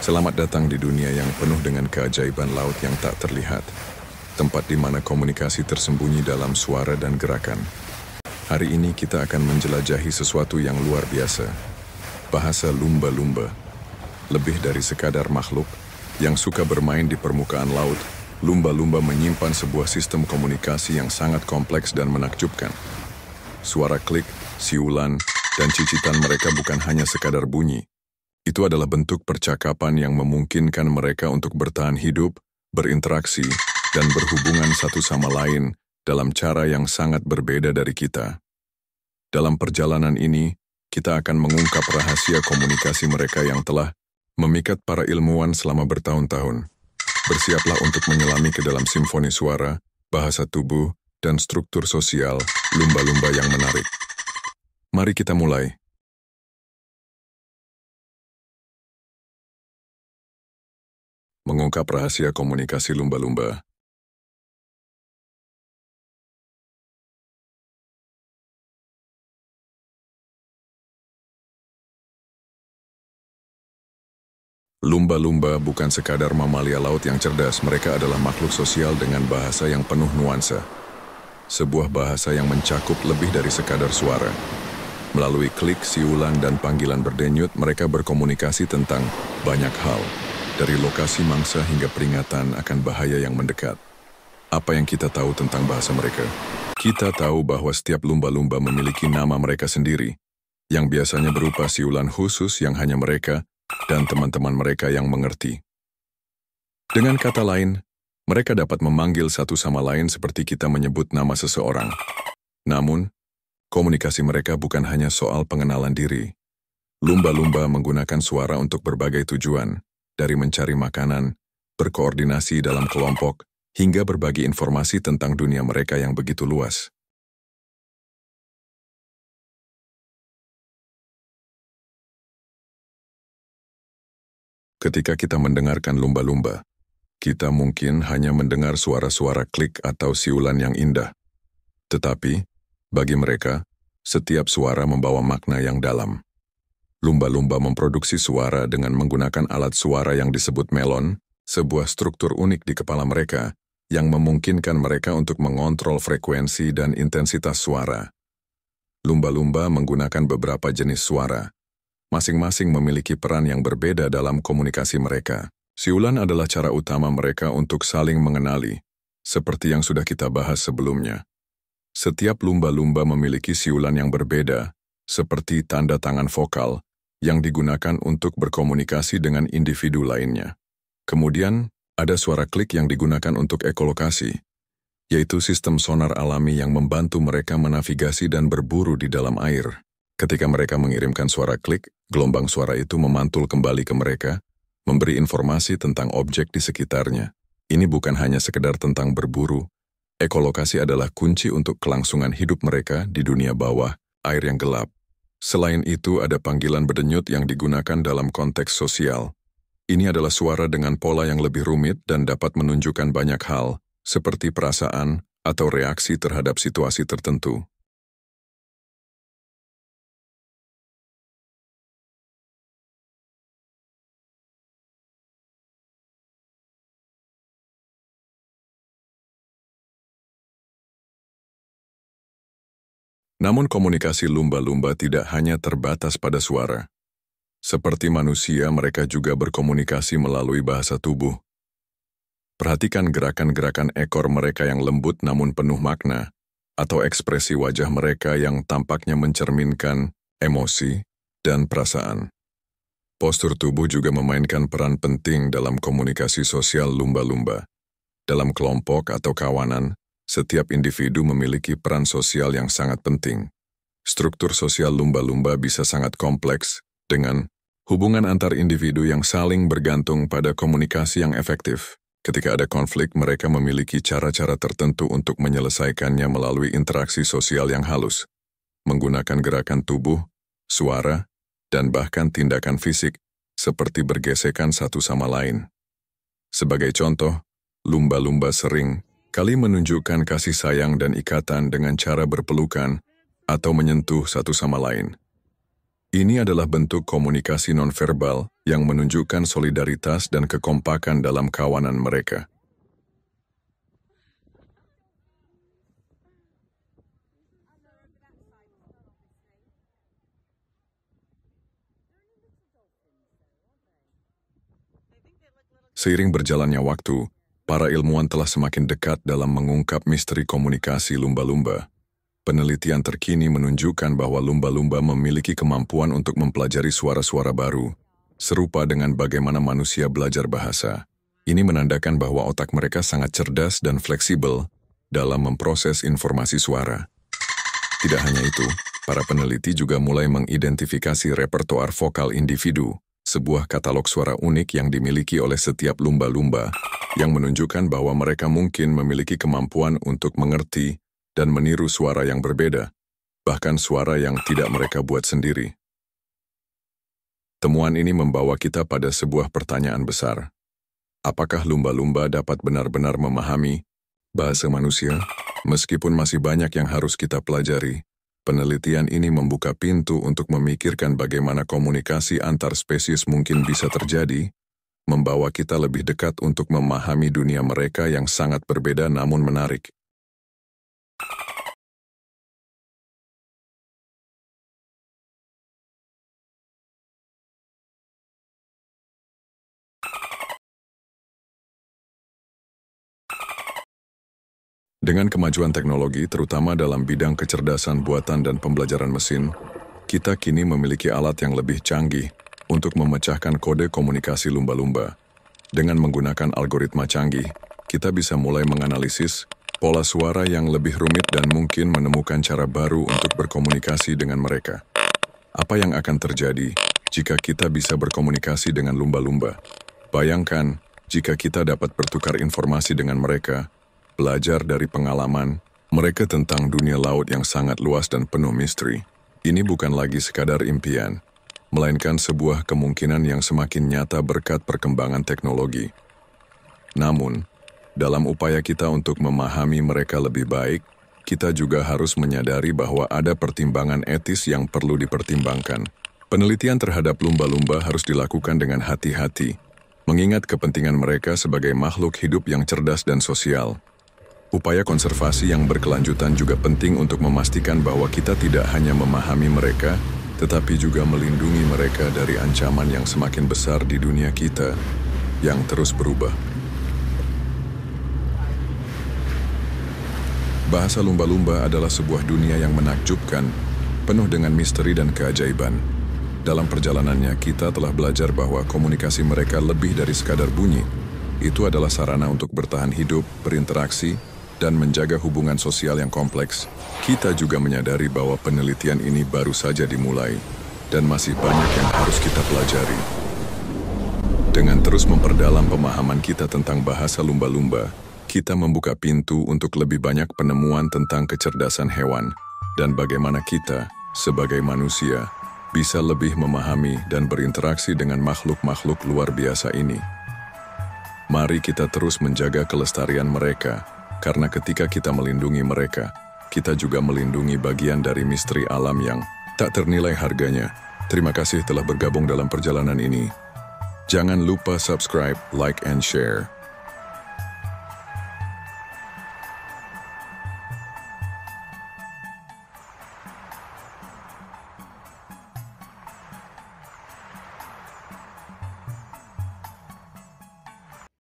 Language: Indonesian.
Selamat datang di dunia yang penuh dengan keajaiban laut yang tak terlihat. Tempat di mana komunikasi tersembunyi dalam suara dan gerakan. Hari ini kita akan menjelajahi sesuatu yang luar biasa. Bahasa lumba-lumba. Lebih dari sekadar makhluk yang suka bermain di permukaan laut, lumba-lumba menyimpan sebuah sistem komunikasi yang sangat kompleks dan menakjubkan. Suara klik, siulan, dan cicitan mereka bukan hanya sekadar bunyi. Itu adalah bentuk percakapan yang memungkinkan mereka untuk bertahan hidup, berinteraksi, dan berhubungan satu sama lain dalam cara yang sangat berbeda dari kita. Dalam perjalanan ini, kita akan mengungkap rahasia komunikasi mereka yang telah memikat para ilmuwan selama bertahun-tahun. Bersiaplah untuk menyelami ke dalam simfoni suara, bahasa tubuh, dan struktur sosial lumba-lumba yang menarik. Mari kita mulai. Mengungkap rahasia komunikasi lumba-lumba. Lumba-lumba bukan sekadar mamalia laut yang cerdas, mereka adalah makhluk sosial dengan bahasa yang penuh nuansa. Sebuah bahasa yang mencakup lebih dari sekadar suara. Melalui klik, siulan, dan panggilan berdenyut, mereka berkomunikasi tentang banyak hal. Dari lokasi mangsa hingga peringatan akan bahaya yang mendekat. Apa yang kita tahu tentang bahasa mereka? Kita tahu bahwa setiap lumba-lumba memiliki nama mereka sendiri, yang biasanya berupa siulan khusus yang hanya mereka dan teman-teman mereka yang mengerti. Dengan kata lain, mereka dapat memanggil satu sama lain seperti kita menyebut nama seseorang. Namun, komunikasi mereka bukan hanya soal pengenalan diri. Lumba-lumba menggunakan suara untuk berbagai tujuan, dari mencari makanan, berkoordinasi dalam kelompok, hingga berbagi informasi tentang dunia mereka yang begitu luas. Ketika kita mendengarkan lumba-lumba, kita mungkin hanya mendengar suara-suara klik atau siulan yang indah. Tetapi, bagi mereka, setiap suara membawa makna yang dalam. Lumba-lumba memproduksi suara dengan menggunakan alat suara yang disebut melon, sebuah struktur unik di kepala mereka yang memungkinkan mereka untuk mengontrol frekuensi dan intensitas suara. Lumba-lumba menggunakan beberapa jenis suara. Masing-masing memiliki peran yang berbeda dalam komunikasi mereka. Siulan adalah cara utama mereka untuk saling mengenali, seperti yang sudah kita bahas sebelumnya. Setiap lumba-lumba memiliki siulan yang berbeda, seperti tanda tangan vokal, yang digunakan untuk berkomunikasi dengan individu lainnya. Kemudian, ada suara klik yang digunakan untuk ekolokasi, yaitu sistem sonar alami yang membantu mereka menavigasi dan berburu di dalam air. Ketika mereka mengirimkan suara klik, gelombang suara itu memantul kembali ke mereka, memberi informasi tentang objek di sekitarnya. Ini bukan hanya sekedar tentang berburu. Ekolokasi adalah kunci untuk kelangsungan hidup mereka di dunia bawah, air yang gelap. Selain itu, ada panggilan berdenyut yang digunakan dalam konteks sosial. Ini adalah suara dengan pola yang lebih rumit dan dapat menunjukkan banyak hal, seperti perasaan atau reaksi terhadap situasi tertentu. Namun komunikasi lumba-lumba tidak hanya terbatas pada suara. Seperti manusia, mereka juga berkomunikasi melalui bahasa tubuh. Perhatikan gerakan-gerakan ekor mereka yang lembut namun penuh makna, atau ekspresi wajah mereka yang tampaknya mencerminkan emosi dan perasaan. Postur tubuh juga memainkan peran penting dalam komunikasi sosial lumba-lumba. Dalam kelompok atau kawanan, setiap individu memiliki peran sosial yang sangat penting. Struktur sosial lumba-lumba bisa sangat kompleks, dengan hubungan antar individu yang saling bergantung pada komunikasi yang efektif. Ketika ada konflik, mereka memiliki cara-cara tertentu untuk menyelesaikannya melalui interaksi sosial yang halus, menggunakan gerakan tubuh, suara, dan bahkan tindakan fisik, seperti bergesekan satu sama lain. Sebagai contoh, lumba-lumba sering kali menunjukkan kasih sayang dan ikatan dengan cara berpelukan atau menyentuh satu sama lain. Ini adalah bentuk komunikasi nonverbal yang menunjukkan solidaritas dan kekompakan dalam kawanan mereka. Seiring berjalannya waktu, para ilmuwan telah semakin dekat dalam mengungkap misteri komunikasi lumba-lumba. Penelitian terkini menunjukkan bahwa lumba-lumba memiliki kemampuan untuk mempelajari suara-suara baru, serupa dengan bagaimana manusia belajar bahasa. Ini menandakan bahwa otak mereka sangat cerdas dan fleksibel dalam memproses informasi suara. Tidak hanya itu, para peneliti juga mulai mengidentifikasi repertoar vokal individu, sebuah katalog suara unik yang dimiliki oleh setiap lumba-lumba, yang menunjukkan bahwa mereka mungkin memiliki kemampuan untuk mengerti dan meniru suara yang berbeda, bahkan suara yang tidak mereka buat sendiri. Temuan ini membawa kita pada sebuah pertanyaan besar. Apakah lumba-lumba dapat benar-benar memahami bahasa manusia? Meskipun masih banyak yang harus kita pelajari, penelitian ini membuka pintu untuk memikirkan bagaimana komunikasi antar spesies mungkin bisa terjadi, membawa kita lebih dekat untuk memahami dunia mereka yang sangat berbeda namun menarik. Dengan kemajuan teknologi, terutama dalam bidang kecerdasan buatan dan pembelajaran mesin, kita kini memiliki alat yang lebih canggih untuk memecahkan kode komunikasi lumba-lumba. Dengan menggunakan algoritma canggih, kita bisa mulai menganalisis pola suara yang lebih rumit dan mungkin menemukan cara baru untuk berkomunikasi dengan mereka. Apa yang akan terjadi jika kita bisa berkomunikasi dengan lumba-lumba? Bayangkan jika kita dapat bertukar informasi dengan mereka, belajar dari pengalaman mereka tentang dunia laut yang sangat luas dan penuh misteri. Ini bukan lagi sekadar impian, melainkan sebuah kemungkinan yang semakin nyata berkat perkembangan teknologi. Namun, dalam upaya kita untuk memahami mereka lebih baik, kita juga harus menyadari bahwa ada pertimbangan etis yang perlu dipertimbangkan. Penelitian terhadap lumba-lumba harus dilakukan dengan hati-hati, mengingat kepentingan mereka sebagai makhluk hidup yang cerdas dan sosial. Upaya konservasi yang berkelanjutan juga penting untuk memastikan bahwa kita tidak hanya memahami mereka, tetapi juga melindungi mereka dari ancaman yang semakin besar di dunia kita yang terus berubah. Bahasa lumba-lumba adalah sebuah dunia yang menakjubkan, penuh dengan misteri dan keajaiban. Dalam perjalanannya, kita telah belajar bahwa komunikasi mereka lebih dari sekadar bunyi. Itu adalah sarana untuk bertahan hidup, berinteraksi, dan menjaga hubungan sosial yang kompleks. Kita juga menyadari bahwa penelitian ini baru saja dimulai, dan masih banyak yang harus kita pelajari. Dengan terus memperdalam pemahaman kita tentang bahasa lumba-lumba, kita membuka pintu untuk lebih banyak penemuan tentang kecerdasan hewan, dan bagaimana kita, sebagai manusia, bisa lebih memahami dan berinteraksi dengan makhluk-makhluk luar biasa ini. Mari kita terus menjaga kelestarian mereka, karena ketika kita melindungi mereka, kita juga melindungi bagian dari misteri alam yang tak ternilai harganya. Terima kasih telah bergabung dalam perjalanan ini. Jangan lupa subscribe, like, and share.